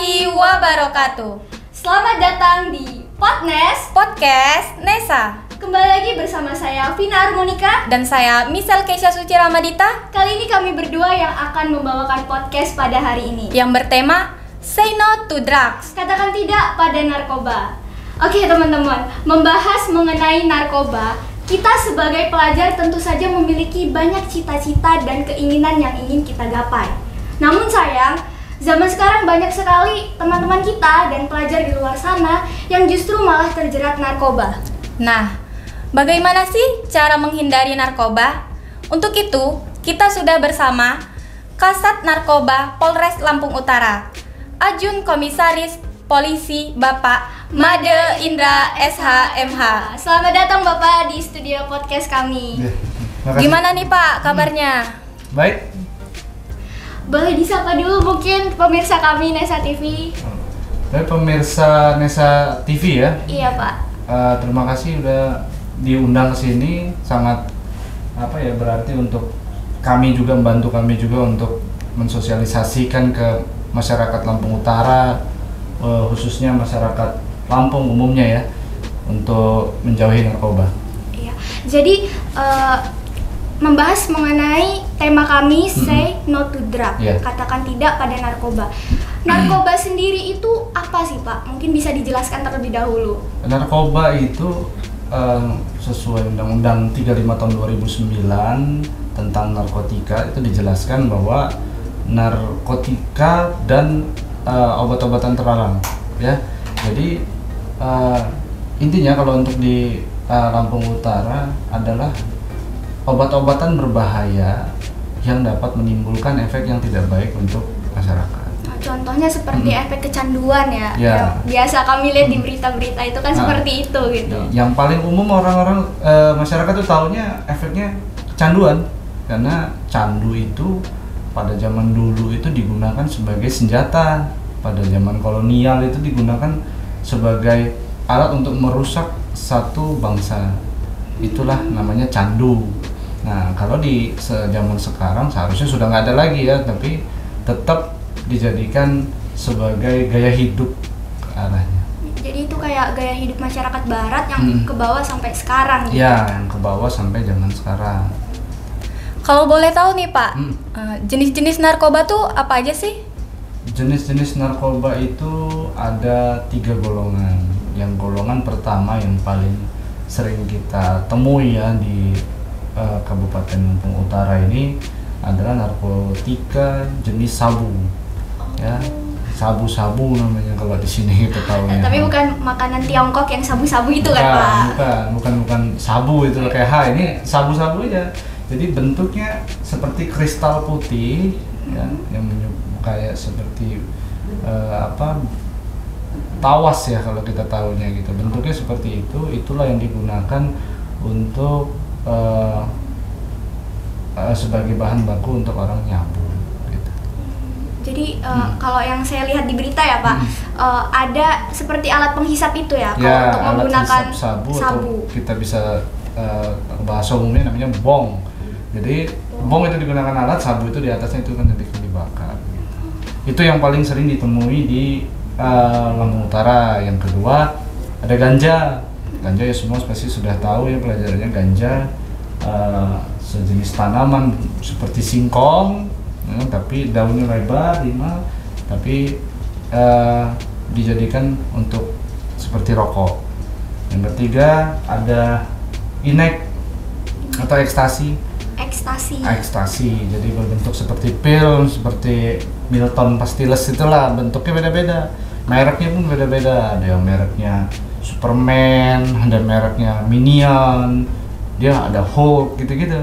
warahmatullahi wabarakatuh. Selamat datang di Podcast Nesa. Kembali lagi bersama saya Vina Armonika Dan saya Misal Keisha Suci Ramadita. Kali ini kami berdua yang akan membawakan podcast pada hari ini, yang bertema Say No to Drugs. Katakan tidak pada narkoba. Oke teman-teman, membahas mengenai narkoba, kita sebagai pelajar tentu saja memiliki banyak cita-cita dan keinginan yang ingin kita gapai. Namun sayang, zaman sekarang banyak sekali teman-teman kita dan pelajar di luar sana yang justru malah terjerat narkoba. Nah, bagaimana sih cara menghindari narkoba? Untuk itu, kita sudah bersama Kasat Narkoba Polres Lampung Utara, Ajun Komisaris Polisi Bapak Made Indra SHMH. Selamat datang Bapak di studio podcast kami. Gimana nih Pak kabarnya? Baik. Boleh disapa dulu mungkin pemirsa kami Nesa TV. Baik, pemirsa Nesa TV ya. Iya Pak. Terima kasih udah diundang ke sini. Sangat berarti untuk kami juga, membantu kami juga untuk mensosialisasikan ke masyarakat Lampung Utara, khususnya masyarakat Lampung umumnya ya, untuk menjauhi narkoba. Iya. Jadi membahas mengenai tema kami Say No to Drug. Yeah. Katakan tidak pada narkoba. Narkoba sendiri itu apa sih Pak? Mungkin bisa dijelaskan terlebih dahulu. Narkoba itu sesuai Undang-Undang 35 tahun 2009 tentang narkotika, itu dijelaskan bahwa narkotika dan obat-obatan terlarang ya. Jadi intinya kalau untuk di Lampung Utara adalah obat-obatan berbahaya yang dapat menimbulkan efek yang tidak baik untuk masyarakat. Contohnya seperti efek kecanduan ya. Ya. Yang biasa kami lihat di berita-berita itu kan seperti itu gitu. Yang paling umum orang-orang masyarakat tuh taunya efeknya kecanduan, karena candu itu pada zaman dulu itu digunakan sebagai senjata, pada zaman kolonial itu digunakan sebagai alat untuk merusak satu bangsa. Itulah namanya candu. Nah, kalau di zaman sekarang seharusnya sudah nggak ada lagi ya, tapi tetap dijadikan sebagai gaya hidup arahnya. Jadi itu kayak gaya hidup masyarakat barat yang ke bawah sampai sekarang gitu. Ya, yang ke bawah sampai zaman sekarang. Kalau boleh tahu nih Pak, jenis-jenis narkoba tuh apa aja sih? Jenis-jenis narkoba itu ada 3 golongan. Yang golongan pertama yang paling sering kita temui ya di Kabupaten Lampung Utara ini adalah narkotika jenis sabu. Ya, sabu-sabu namanya kalau di sini kita tahunya. Tapi bukan makanan Tiongkok yang sabu-sabu itu kan Pak? Bukan sabu itu kayak ini sabu-sabu aja. Jadi bentuknya seperti kristal putih ya, yang kayak seperti tawas ya kalau kita tahunya gitu. Bentuknya seperti itu. Itulah yang digunakan untuk sebagai bahan baku untuk orang nyabu gitu. Jadi kalau yang saya lihat di berita ya Pak, ada seperti alat penghisap itu ya, kalau Ya, untuk alat menggunakan hisap sabu atau kita bisa bahasa umumnya namanya bong. Jadi bong itu digunakan alat, sabu itu di atasnya itu kan dibakar gitu. Itu yang paling sering ditemui di Lampung Utara. Yang kedua ada ganja. Ganja ya semua pasti sudah tahu ya pelajarannya. Ganja sejenis tanaman seperti singkong, tapi daunnya lebar, tapi dijadikan untuk seperti rokok. Yang ketiga ada inek atau ekstasi. Ekstasi, jadi berbentuk seperti pil, seperti Milton Pastilles, itulah bentuknya beda-beda. Mereknya pun beda-beda. Ada yang mereknya Superman, ada mereknya Minion, dia ada Hulk gitu-gitu.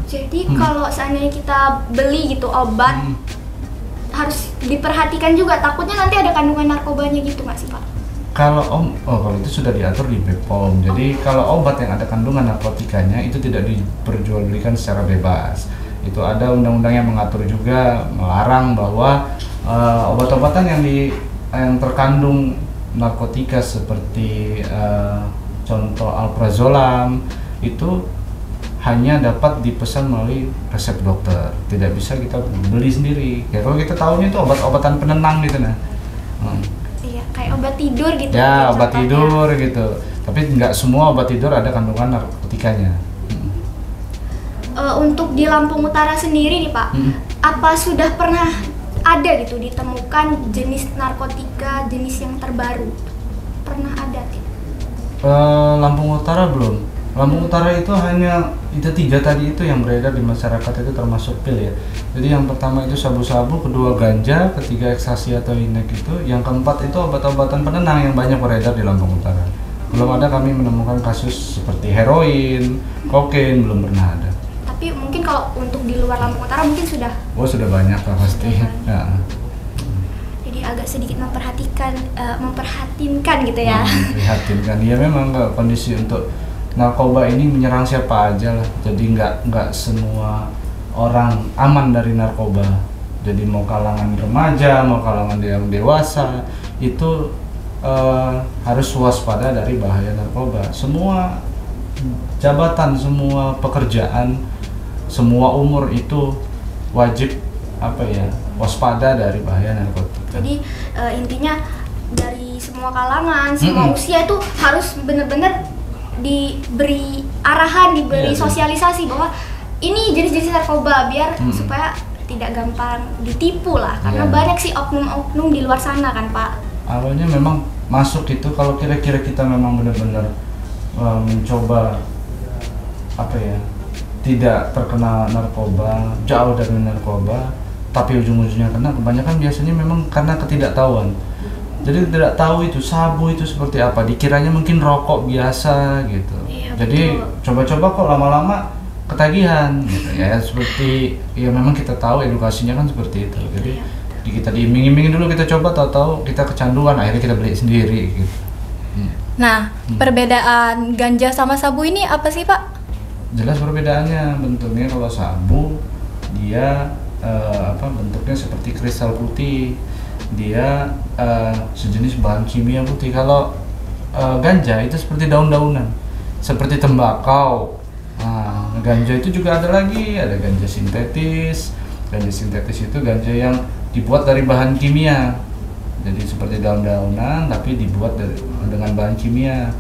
Jadi kalau seandainya kita beli gitu obat, harus diperhatikan juga, takutnya nanti ada kandungan narkobanya gitu nggak sih Pak? Kalau itu sudah diatur di BPOM. Jadi kalau obat yang ada kandungan narkotikanya itu tidak diperjualbelikan secara bebas. Itu ada undang-undang yang mengatur juga, melarang bahwa obat-obatan yang terkandung narkotika seperti contoh alprazolam itu hanya dapat dipesan melalui resep dokter, tidak bisa kita beli sendiri. Ya kalau kita tahunya itu obat-obatan penenang gitu nah. Iya, kayak obat tidur gitu. Ya, obat contohnya. tidur gitu. Tapi nggak semua obat tidur ada kandungan narkotikanya. Untuk di Lampung Utara sendiri nih Pak, apa sudah pernah ada gitu ditemukan jenis narkotika jenis yang terbaru? Pernah ada tidak? Lampung Utara belum. Lampung Utara itu hanya itu 3 tadi itu yang beredar di masyarakat itu termasuk pil ya. Jadi yang pertama itu sabu-sabu, kedua ganja, ketiga ekstasi atau inek itu, yang keempat itu obat-obatan penenang yang banyak beredar di Lampung Utara. Belum ada kami menemukan kasus seperti heroin, kokain, belum pernah ada. Tapi mungkin kalau untuk di luar Lampung Utara mungkin sudah. Oh sudah banyak lah pasti. Ya. Jadi agak sedikit memperhatinkan gitu ya. Memprihatinkan. Ya memang kondisi untuk narkoba ini menyerang siapa aja lah. Jadi nggak semua orang aman dari narkoba. Jadi mau kalangan remaja, mau kalangan yang dewasa itu harus waspada dari bahaya narkoba. Semua jabatan, semua pekerjaan, semua umur itu wajib waspada dari bahaya narkotika. Jadi intinya dari semua kalangan, semua usia itu harus benar-benar diberi arahan, diberi sosialisasi bahwa ini jenis-jenis narkoba biar supaya tidak gampang ditipu lah, karena banyak sih oknum-oknum di luar sana kan Pak. Awalnya memang masuk itu kalau kira-kira kita memang benar-benar mencoba tidak terkena narkoba, jauh dari narkoba, tapi ujung-ujungnya kena, kebanyakan biasanya memang karena ketidaktahuan. Jadi tidak tahu itu sabu itu seperti apa, dikiranya mungkin rokok biasa gitu. Iya, jadi coba-coba kok lama-lama ketagihan gitu ya, seperti ya memang kita tahu edukasinya kan seperti itu. Jadi kita diiming-imingin dulu, kita coba, tahu-tahu kita kecanduan, akhirnya kita beli sendiri gitu. Nah, perbedaan ganja sama sabu ini apa sih Pak? Jelas perbedaannya bentuknya. Kalau sabu dia bentuknya seperti kristal putih, dia sejenis bahan kimia putih. Kalau ganja itu seperti daun-daunan, seperti tembakau. Nah, ganja itu juga ada lagi, ada ganja sintetis. Ganja sintetis itu ganja yang dibuat dari bahan kimia, jadi seperti daun-daunan tapi dibuat dengan bahan kimia.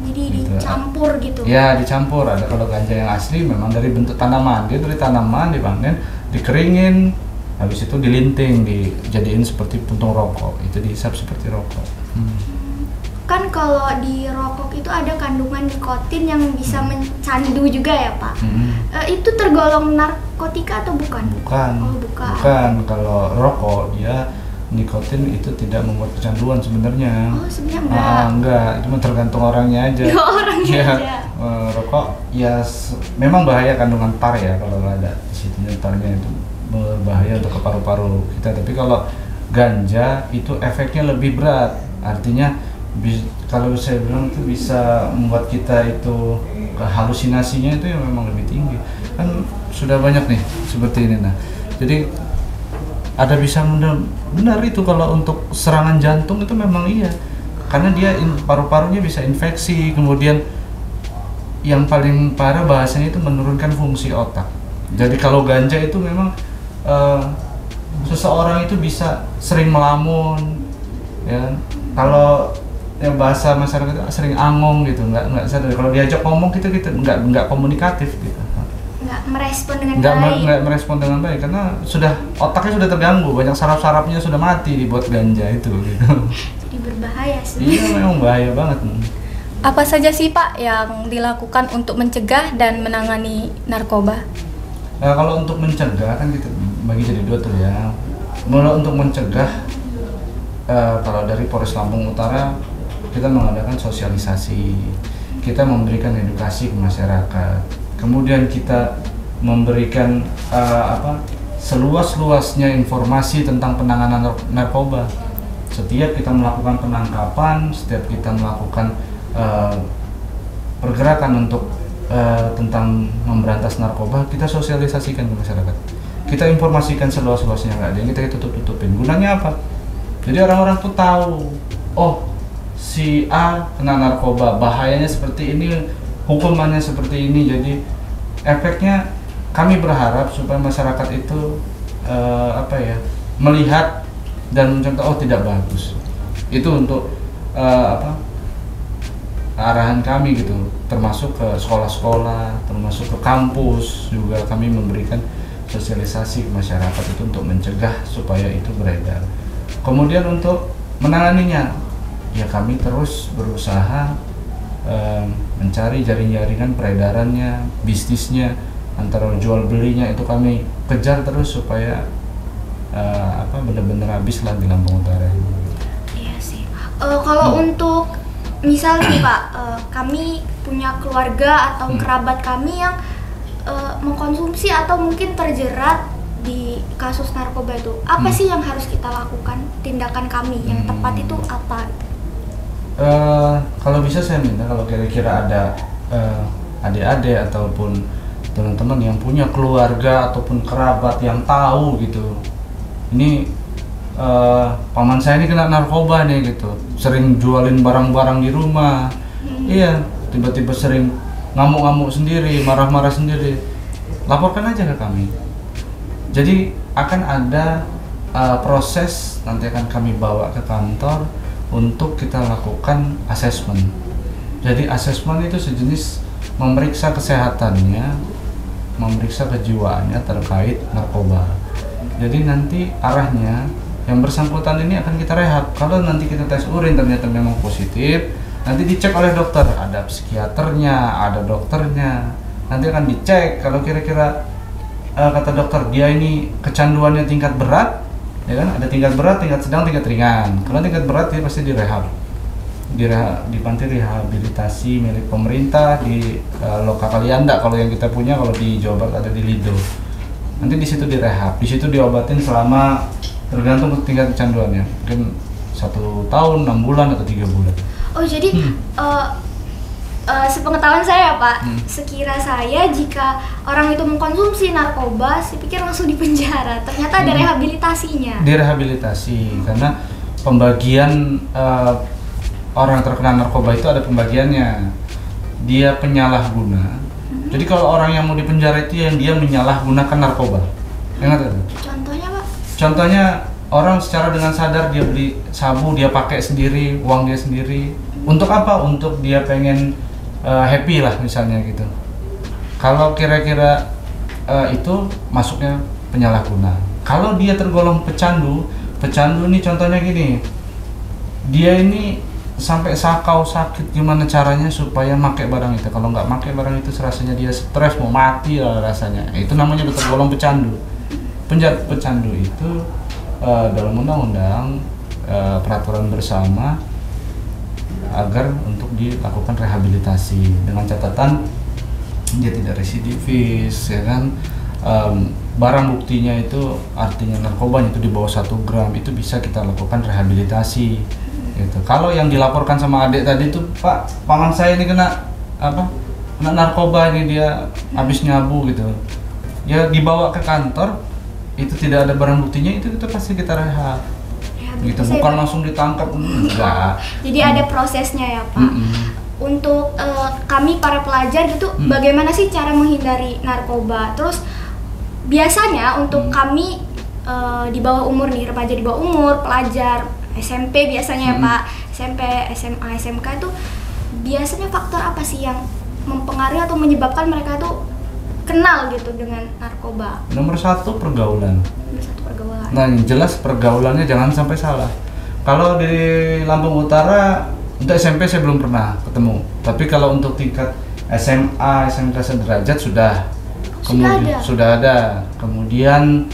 Jadi gitu. Dicampur gitu. Ya, dicampur. Ada kalau ganja yang asli memang dari bentuk tanaman, dia dari tanaman dipanen, dikeringin, habis itu dilinting, dijadiin seperti puntung rokok, itu dihisap seperti rokok. Kan kalau di rokok itu ada kandungan nikotin yang bisa mencandu juga ya Pak. Itu tergolong narkotika atau bukan? Bukan. Oh, bukan. Bukan. Kalau rokok dia nikotin itu tidak membuat kecanduan sebenarnya. Oh, sebenarnya enggak, itu tergantung orangnya aja. Orangnya aja. Rokok ya memang bahaya kandungan par ya, kalau ada di situ tarnya itu berbahaya untuk ke paru-paru kita. Tapi kalau ganja itu efeknya lebih berat, artinya kalau saya bilang itu bisa membuat kita itu halusinasinya itu yang memang lebih tinggi. Kan sudah banyak nih seperti ini. Nah, jadi ada bisa benar itu kalau untuk serangan jantung itu memang iya, karena dia paru-parunya bisa infeksi, kemudian yang paling parah bahasanya itu menurunkan fungsi otak. Jadi kalau ganja itu memang seseorang itu bisa sering melamun, ya. Kalau yang bahasa masyarakat sering angong gitu, nggak sadar. Kalau diajak ngomong kita nggak komunikatif gitu. Nggak merespon dengan baik. Nggak merespon dengan baik karena otaknya sudah terganggu, banyak saraf-sarafnya sudah mati dibuat ganja itu gitu. Jadi berbahaya sih. Iya, memang bahaya banget. Apa saja sih Pak yang dilakukan untuk mencegah dan menangani narkoba? Nah, kalau untuk mencegah kan kita bagi jadi dua tuh ya. Mulai untuk mencegah, kalau dari Polres Lampung Utara kita mengadakan sosialisasi, kita memberikan edukasi ke masyarakat, kemudian kita memberikan seluas-luasnya informasi tentang penanganan narkoba. Setiap kita melakukan penangkapan, setiap kita melakukan pergerakan untuk tentang memberantas narkoba, kita sosialisasikan ke masyarakat. Kita informasikan seluas-luasnya, nggak ada yang kita tutup-tutupin. Gunanya apa? Jadi orang-orang tuh tahu, oh si A kena narkoba, bahayanya seperti ini, hukumannya seperti ini. Jadi efeknya kami berharap supaya masyarakat itu melihat dan mencontoh oh tidak bagus. Itu untuk arahan kami gitu, termasuk ke sekolah-sekolah, termasuk ke kampus juga kami memberikan sosialisasi ke masyarakat itu untuk mencegah supaya itu beredar. Kemudian untuk menanganinya, ya kami terus berusaha mencari jaring-jaringan peredarannya, bisnisnya, antara jual belinya itu kami kejar terus supaya benar-benar habis lah di Lampung Utara. Iya sih. Kalau untuk misal nih Pak, kami punya keluarga atau kerabat kami yang mengkonsumsi atau mungkin terjerat di kasus narkoba itu, apa sih yang harus kita lakukan? Tindakan kami yang tepat itu apa? Kalau bisa saya minta kalau kira-kira ada adik-adik ataupun teman-teman yang punya keluarga ataupun kerabat yang tahu gitu, ini paman saya ini kena narkoba nih gitu, sering jualin barang-barang di rumah, iya tiba-tiba sering ngamuk-ngamuk sendiri, marah-marah sendiri, laporkan aja ke kami. Jadi akan ada proses, nanti akan kami bawa ke kantor untuk kita lakukan asesmen. Jadi asesmen itu sejenis memeriksa kesehatannya, memeriksa kejiwaannya terkait narkoba. Jadi nanti arahnya yang bersangkutan ini akan kita rehab. Kalau nanti kita tes urin ternyata memang positif, nanti dicek oleh dokter, ada psikiaternya, ada dokternya. Nanti akan dicek kalau kira-kira kata dokter dia ini kecanduannya tingkat berat, ya kan? Ada tingkat berat, tingkat sedang, tingkat ringan. Kalau tingkat berat dia pasti direhab. Di panti rehabilitasi milik pemerintah di Loka Kalianda kalau yang kita punya, kalau di Jawa Barat ada di Lido. Nanti di situ direhab, di situ diobatin selama tergantung tingkat kecanduannya, mungkin 1 tahun, 6 bulan atau 3 bulan. Oh jadi sepengetahuan saya Pak, sekira saya jika orang itu mengkonsumsi narkoba, saya pikir langsung dipenjara. Ternyata ada rehabilitasinya. Direhabilitasi karena pembagian orang terkena narkoba itu ada pembagiannya. Dia penyalahguna. Jadi kalau orang yang mau dipenjara itu yang dia menyalahgunakan narkoba. Ingat itu? Contohnya Pak? Contohnya orang secara dengan sadar dia beli sabu, dia pakai sendiri, uang dia sendiri. Untuk apa? Untuk dia pengen happy lah misalnya gitu. Kalau kira-kira itu masuknya penyalahguna. Kalau dia tergolong pecandu ini contohnya gini. Dia ini sampai sakau sakit, gimana caranya supaya pakai barang itu. Kalau nggak pakai barang itu rasanya dia stres, mau mati lah rasanya. Itu namanya tergolong pecandu. Pecandu itu dalam undang-undang peraturan bersama agar untuk dilakukan rehabilitasi dengan catatan dia tidak residivis, ya kan. Barang buktinya itu artinya narkobanya itu di bawah 1 gram, itu bisa kita lakukan rehabilitasi gitu. Kalau yang dilaporkan sama adik tadi itu, Pak, paman saya ini kena narkoba, ini dia habis nyabu gitu, ya dibawa ke kantor, itu tidak ada barang buktinya, itu pasti kita rehab gitu, bukan langsung ditangkap, enggak. Jadi ada prosesnya ya Pak. Untuk kami para pelajar gitu, bagaimana sih cara menghindari narkoba? Terus biasanya untuk kami di bawah umur nih, remaja di bawah umur, pelajar SMP biasanya ya Pak, SMP, SMA, SMK itu biasanya faktor apa sih yang mempengaruhi atau menyebabkan mereka tuh kenal gitu dengan narkoba? Nomor 1 pergaulan. Pergaulan. Nah, yang jelas pergaulannya jangan sampai salah. Kalau di Lampung Utara untuk SMP saya belum pernah ketemu, tapi kalau untuk tingkat SMA, SMK sederajat sudah ada. Kemudian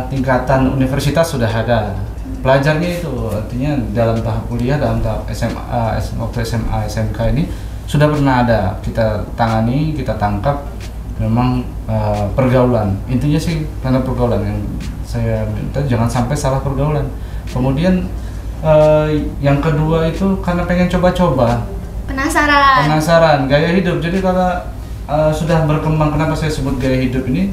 tingkatan universitas sudah ada. Pelajarnya itu artinya dalam tahap kuliah, dalam tahap SMA, waktu SMA, SMK ini sudah pernah ada kita tangani, kita tangkap. Memang pergaulan, intinya sih karena pergaulan yang saya minta jangan sampai salah pergaulan. Kemudian yang kedua itu karena pengen coba-coba, penasaran gaya hidup. Jadi kalau sudah berkembang, kenapa saya sebut gaya hidup ini,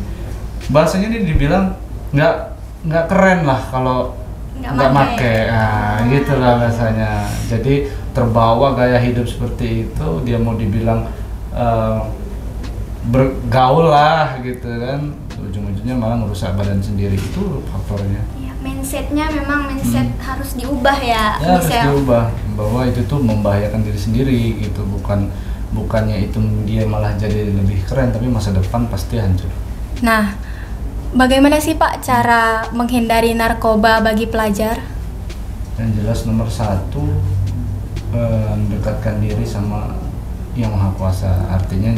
bahasanya ini dibilang nggak keren lah kalau nggak make, gitu lah bahasanya. Jadi terbawa gaya hidup seperti itu, dia mau dibilang bergaul lah gitu kan, ujung-ujungnya malah merusak badan sendiri, itu faktornya. Ya, mindsetnya memang harus diubah ya. Ya harus diubah bahwa itu tuh membahayakan diri sendiri gitu, bukannya itu dia malah jadi lebih keren, tapi masa depan pasti hancur. Nah, bagaimana sih Pak cara menghindari narkoba bagi pelajar? Yang jelas nomor 1, mendekatkan diri sama Yang Maha Kuasa. Artinya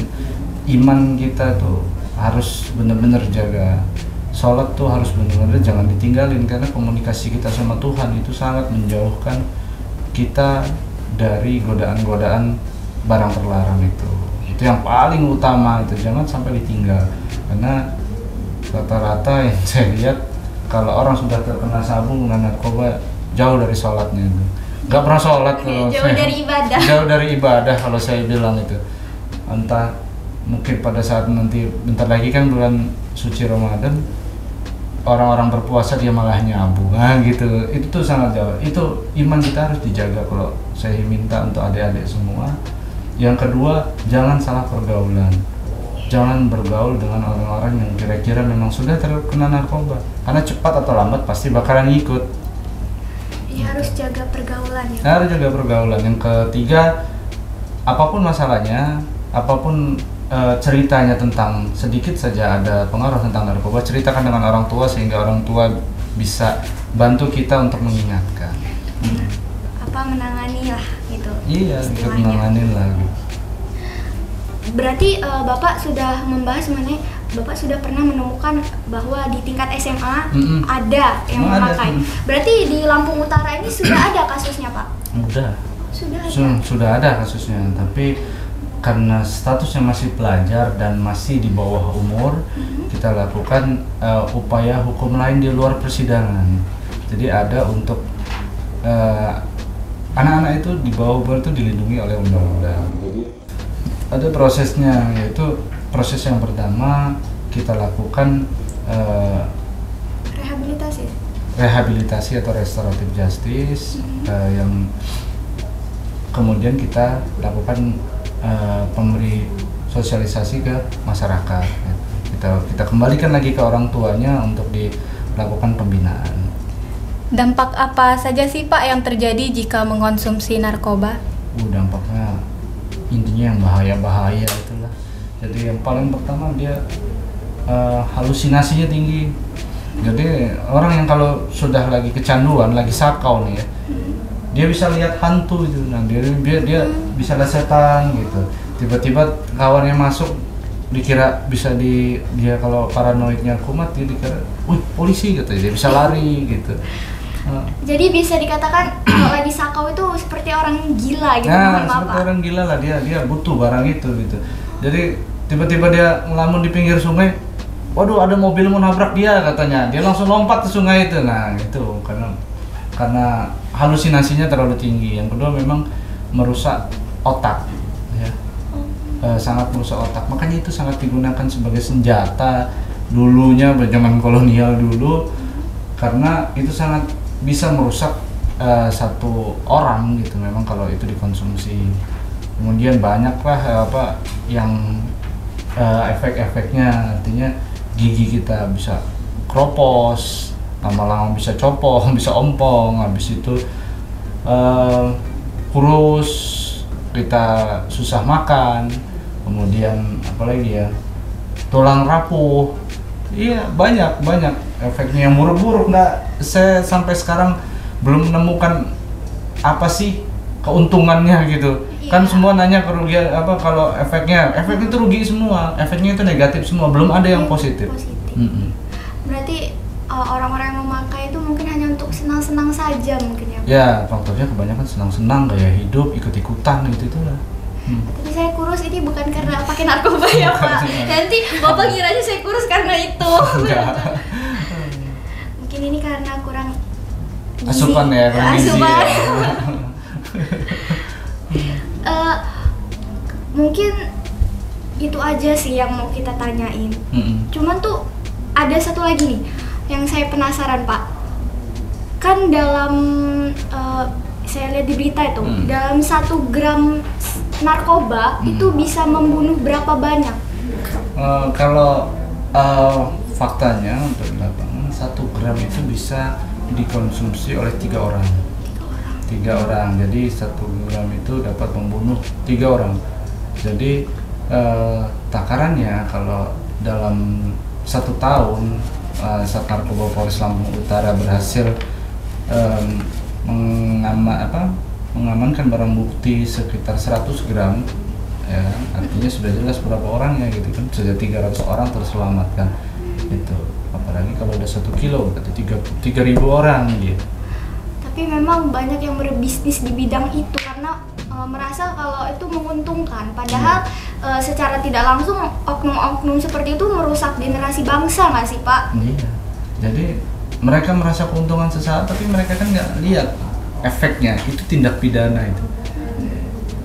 iman kita tuh harus benar-benar jaga. Sholat tuh harus benar-benar jangan ditinggalin, karena komunikasi kita sama Tuhan itu sangat menjauhkan kita dari godaan-godaan barang terlarang itu. Itu yang paling utama, itu jangan sampai ditinggal. Karena rata-rata yang saya lihat kalau orang sudah terkena sabu dengan narkoba, jauh dari sholatnya itu. Nggak pernah sholat kalau dari ibadah. Jauh dari ibadah kalau saya bilang itu. Entah mungkin pada saat nanti bentar lagi kan bulan suci Ramadan, orang-orang berpuasa dia malah nyabu, nah gitu. Itu tuh sangat jauh. Itu iman kita harus dijaga kalau saya minta untuk adik-adik semua. Yang kedua, jangan salah pergaulan. Jangan bergaul dengan orang-orang yang kira-kira memang sudah terkena narkoba, karena cepat atau lambat pasti bakalan ngikut. Ya, harus jaga pergaulan ya. Harus jaga pergaulan. Yang ketiga, apapun masalahnya, apapun ceritanya tentang sedikit saja ada pengaruh tentang narkoba, ceritakan dengan orang tua sehingga orang tua bisa bantu kita untuk mengingatkan. Apa menangani lah gitu. Iya, kita menangani lah. Berarti Bapak sudah membahas mengenai Bapak sudah pernah menemukan bahwa di tingkat SMA ada yang memakai. Berarti di Lampung Utara ini sudah ada kasusnya, Pak? Sudah ada kasusnya, tapi karena statusnya masih pelajar dan masih di bawah umur, kita lakukan upaya hukum lain di luar persidangan. Jadi ada untuk anak-anak itu di bawah umur itu dilindungi oleh undang-undang. Jadi ada prosesnya, yaitu proses yang pertama kita lakukan rehabilitasi atau restoratif justice, yang kemudian kita lakukan pemberi sosialisasi ke masyarakat. Kita kembalikan lagi ke orang tuanya untuk dilakukan pembinaan. Dampak apa saja sih Pak yang terjadi jika mengkonsumsi narkoba? Dampaknya intinya yang bahaya-bahaya itulah. Jadi yang paling pertama dia halusinasinya tinggi. Jadi orang yang kalau sudah lagi kecanduan, lagi sakau nih ya, dia bisa lihat hantu itu. Nah dia bisa lihat setan gitu. Tiba-tiba kawannya masuk, dikira bisa dia kalau paranoidnya kumat, dia dikira, wih polisi gitu, dia bisa lari gitu. Jadi bisa dikatakan kalau lagi sakau itu seperti orang gila gitu. Nah, seperti orang gila lah, dia butuh barang itu gitu. Jadi tiba-tiba dia ngelamun di pinggir sungai, waduh ada mobil mau nabrak dia katanya, dia langsung lompat ke sungai itu. Nah itu karena halusinasinya terlalu tinggi. Yang kedua memang merusak otak ya. Sangat merusak otak, makanya itu sangat digunakan sebagai senjata dulunya zaman kolonial dulu, karena itu sangat bisa merusak satu orang gitu memang kalau itu dikonsumsi. Kemudian banyaklah yang efek-efeknya, artinya gigi kita bisa kropos, lama-lama bisa copong, bisa ompong, habis itu kurus, kita susah makan, kemudian apalagi ya, tulang rapuh. Iya, banyak efeknya yang buruk-buruk. Saya sampai sekarang belum menemukan apa sih keuntungannya gitu. Iya. Kan semua nanya kerugian apa, kalau efeknya itu rugi semua, efeknya itu negatif semua, belum ada yang positif. Berarti orang-orang yang memakai itu mungkin hanya untuk senang-senang saja mungkin ya? Ya, faktornya kebanyakan senang-senang, gaya hidup, ikut-ikutan gitu-itulah. Tapi saya kurus ini bukan karena pakai narkoba ya Pak. Nanti Bapak kiranya saya kurus karena itu. Mungkin ini karena kurang gizi. Asupan ya, kurang gizi. Asupan. Mungkin itu aja sih yang mau kita tanyain. Cuman tuh ada satu lagi nih yang saya penasaran Pak. Kan dalam saya lihat di berita itu, dalam 1 gram narkoba itu bisa membunuh berapa banyak? Kalau faktanya untuk di lapangan 1 gram itu bisa dikonsumsi oleh 3 orang. 3 orang. Jadi 1 gram itu dapat membunuh 3 orang. Jadi takarannya kalau dalam 1 tahun Sat Narkoba Polres Lampung Utara berhasil mengamankan barang bukti sekitar 100 gram, ya artinya sudah jelas berapa orangnya gitu kan, sudah 300 orang terselamatkan itu. Apalagi kalau udah 1 kilo berarti 3.000 orang gitu. Tapi memang banyak yang berbisnis di bidang itu karena merasa kalau itu menguntungkan, padahal secara tidak langsung oknum-oknum seperti itu merusak generasi bangsa nggak sih Pak? Iya, jadi mereka merasa keuntungan sesaat tapi mereka kan nggak lihat efeknya, itu tindak pidana itu.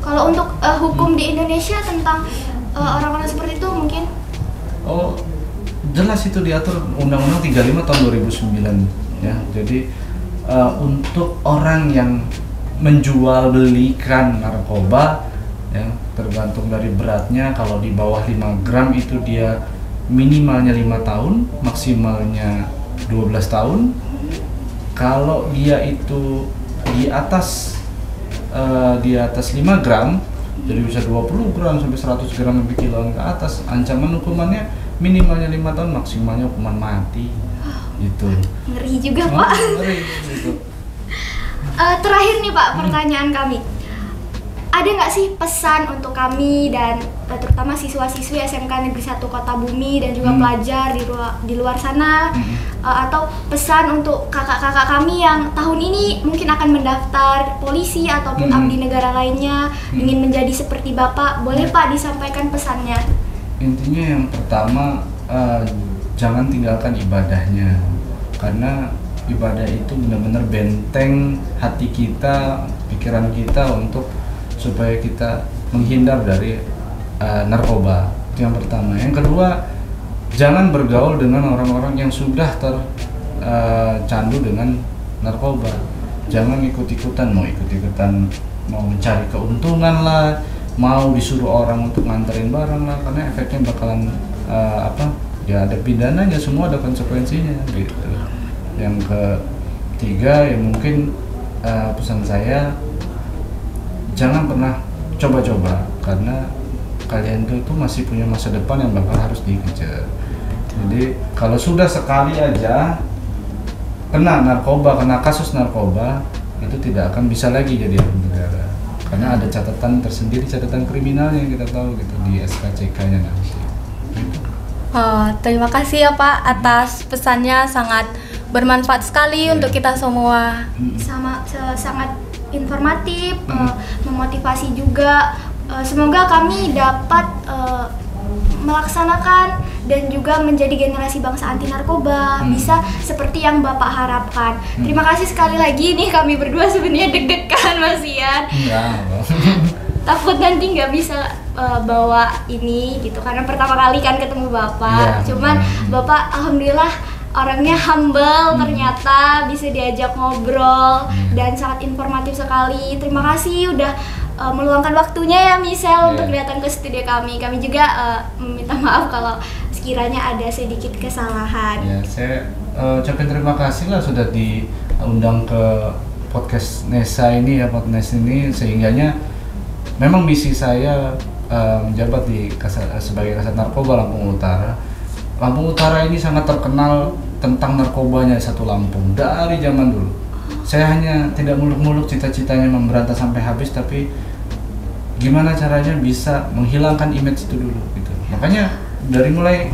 Kalau untuk hukum di Indonesia tentang orang-orang seperti itu mungkin? Oh, jelas itu diatur Undang-Undang 35 tahun 2009 ya. Jadi untuk orang yang menjual belikan narkoba ya, tergantung dari beratnya. Kalau di bawah 5 gram itu dia minimalnya 5 tahun, maksimalnya 12 tahun. Kalau dia itu di atas 5 gram, jadi bisa 20 gram sampai 100 gram lebih kiloan ke atas, ancaman hukumannya minimalnya 5 tahun, maksimalnya hukuman mati. Gitu. Ngeri juga Pak. Ngeri gitu. Terakhir nih Pak, pertanyaan kami. Ada nggak sih pesan untuk kami dan terutama siswa-siswi SMK Negeri 1 Kota Bumi dan juga pelajar di luar sana, atau pesan untuk kakak-kakak kami yang tahun ini mungkin akan mendaftar polisi ataupun abdi negara lainnya, ingin menjadi seperti Bapak, boleh Pak disampaikan pesannya? Intinya yang pertama, jangan tinggalkan ibadahnya, karena ibadah itu benar-benar benteng hati kita, pikiran kita untuk supaya kita menghindar dari narkoba. Itu yang pertama. Yang kedua, jangan bergaul dengan orang-orang yang sudah tercandu dengan narkoba. Jangan ikut-ikutan, mau mencari keuntungan lah, mau disuruh orang untuk nganterin barang lah, karena efeknya bakalan ya ada pidananya, semua ada konsekuensinya gitu. Yang ketiga ya mungkin pesan saya, jangan pernah coba-coba, karena kalian itu masih punya masa depan yang bakal harus dikejar. Jadi kalau sudah sekali aja kena narkoba, kena kasus narkoba, itu tidak akan bisa lagi jadi abdi negara, karena ada catatan tersendiri, catatan kriminalnya yang kita tahu gitu di SKCK-nya nanti. Gitu. Terima kasih ya Pak atas pesannya, sangat bermanfaat sekali untuk kita semua. Sangat informatif, memotivasi juga. Semoga kami dapat melaksanakan dan juga menjadi generasi bangsa anti narkoba, bisa seperti yang Bapak harapkan. Terima kasih sekali lagi nih, kami berdua sebenarnya deg-degan Mas Ian. Takut nanti nggak bisa bawa ini gitu, karena pertama kali kan ketemu Bapak. Cuman Bapak alhamdulillah orangnya humble, ternyata bisa diajak ngobrol dan sangat informatif sekali. Terima kasih udah meluangkan waktunya ya Michelle untuk datang ke studio kami. Kami juga meminta maaf kalau sekiranya ada sedikit kesalahan. Ya, saya ucapin terima kasih lah sudah diundang ke podcast Nesa ini ya, podcast ini, sehingganya memang misi saya menjabat sebagai Kasat Narkoba Lampung Utara. Lampung Utara ini sangat terkenal tentang narkobanya satu Lampung dari zaman dulu. Saya hanya tidak muluk-muluk cita-citanya memberantas sampai habis, tapi gimana caranya bisa menghilangkan image itu dulu gitu. Makanya dari mulai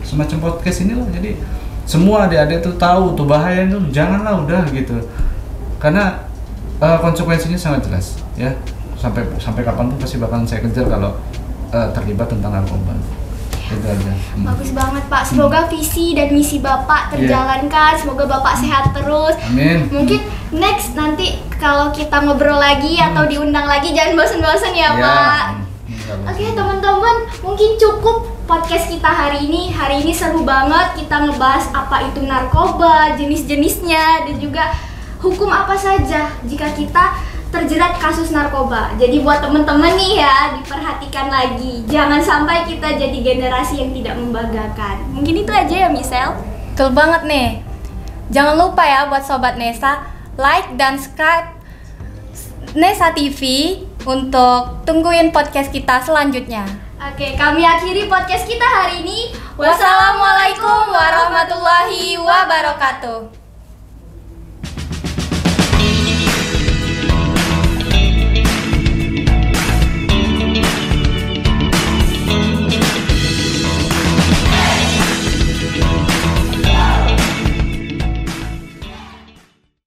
semacam podcast inilah, jadi semua adik-adik tuh tahu tuh bahaya itu, janganlah udah gitu. Karena konsekuensinya sangat jelas ya. Sampai kapanpun pasti bakalan saya kejar kalau terlibat tentang narkoba. Itu aja. Bagus banget Pak. Semoga visi dan misi Bapak terjalankan. Semoga Bapak sehat terus. Amin. Mungkin next nanti kalau kita ngobrol lagi atau diundang lagi, jangan bosan-bosan ya Pak. Oke teman-teman, mungkin cukup podcast kita hari ini. Hari ini seru banget, kita ngebahas apa itu narkoba, jenis-jenisnya, dan juga hukum apa saja jika kita terjerat kasus narkoba. Jadi buat temen-temen nih ya, diperhatikan lagi. Jangan sampai kita jadi generasi yang tidak membanggakan. Mungkin itu aja ya, Michelle. Betul banget nih. Jangan lupa ya buat Sobat Nesa, like dan subscribe Nesa TV untuk tungguin podcast kita selanjutnya. Oke, kami akhiri podcast kita hari ini. Wassalamualaikum warahmatullahi wabarakatuh.